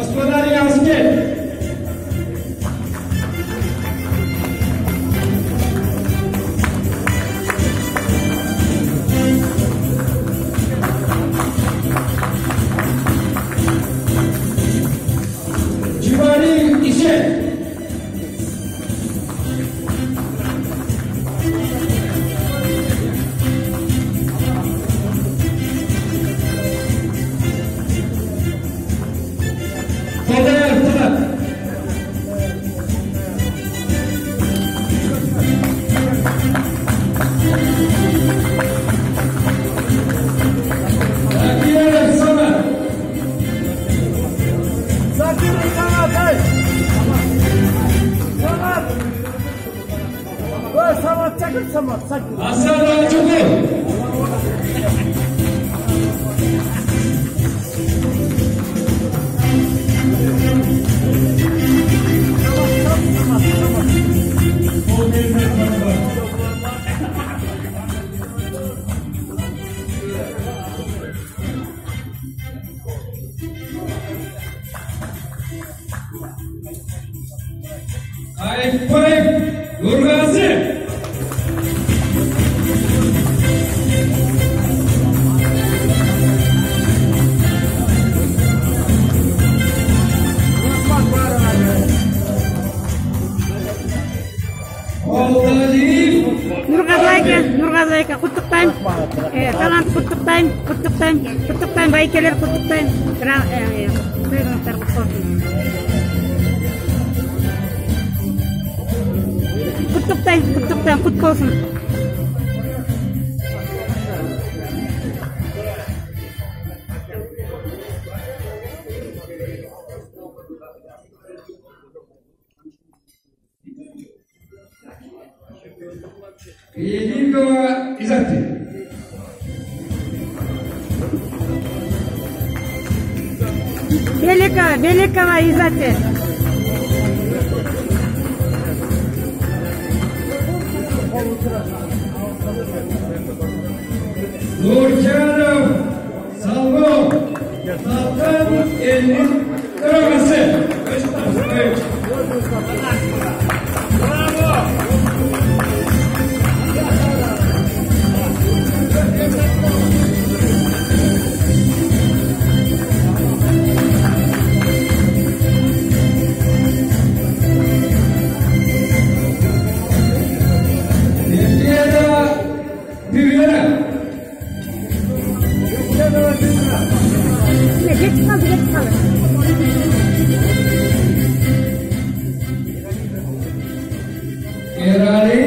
Господари, Cibali ise Hasan Cukur. Baik, Nurgazi. Nurgazayka kutuptan, kalan kutuptan, baikeler kutuptan, kutuptan, kutkosun. Великого Изати. Великого Изати. Nurcanov Salvo Saltan elinin kırılması. Erali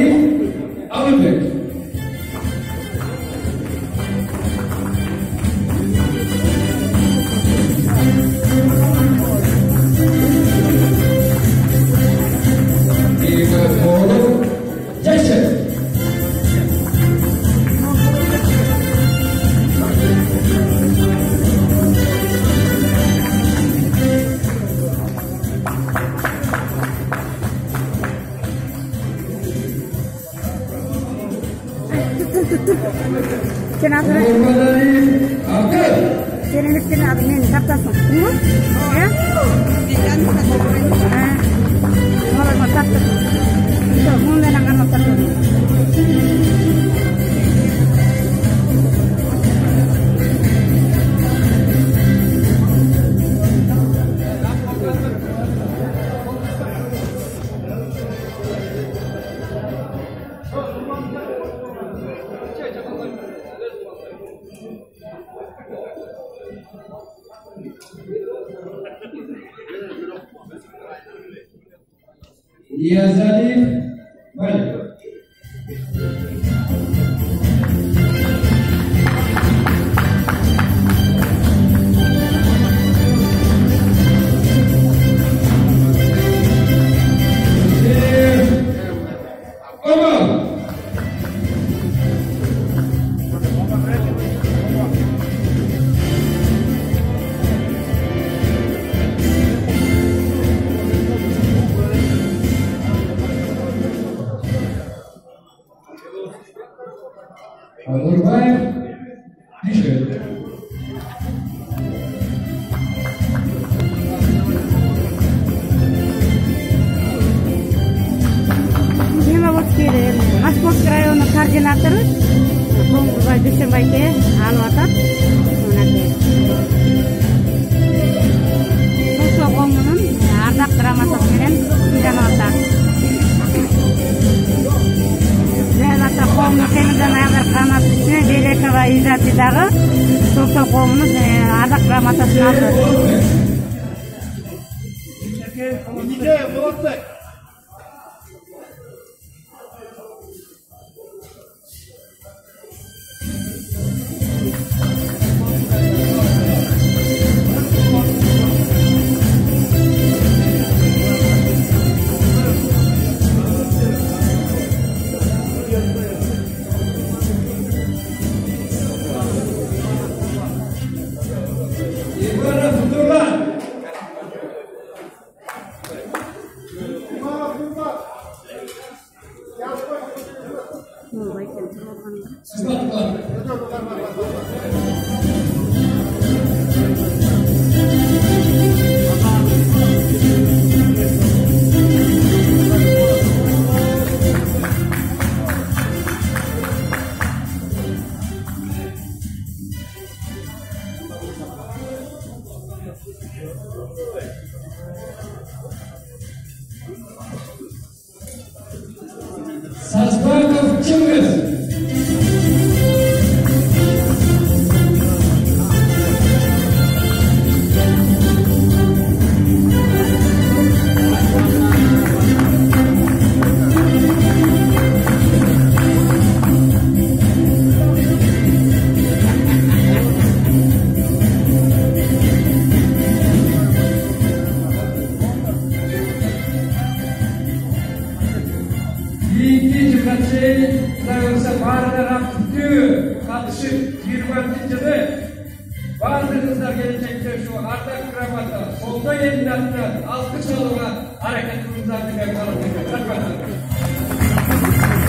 Alındık. İmamoğlu Yaşar. Kenapa? Sini admin kaptasan. Ya? Mau masak. Itu mau menangkan masak. Ya Zalim Balik. Alurbayev Dişi. координаторы Коңгурбай Дүйшөнбайке алып атат. Мынакей. Сулсу коңунун ардак грамотасы менен ыйланып атат. Зәйлата коңунун темирден аяр грамотасы Белекова Изати дагы Сулсу коңунун ардак грамотасын алды. Сазбаков Чингис. Барлығыңыздар келешекте şu ардақ грамота, солда елін атынан алқыш алуға әрекетіңіздерді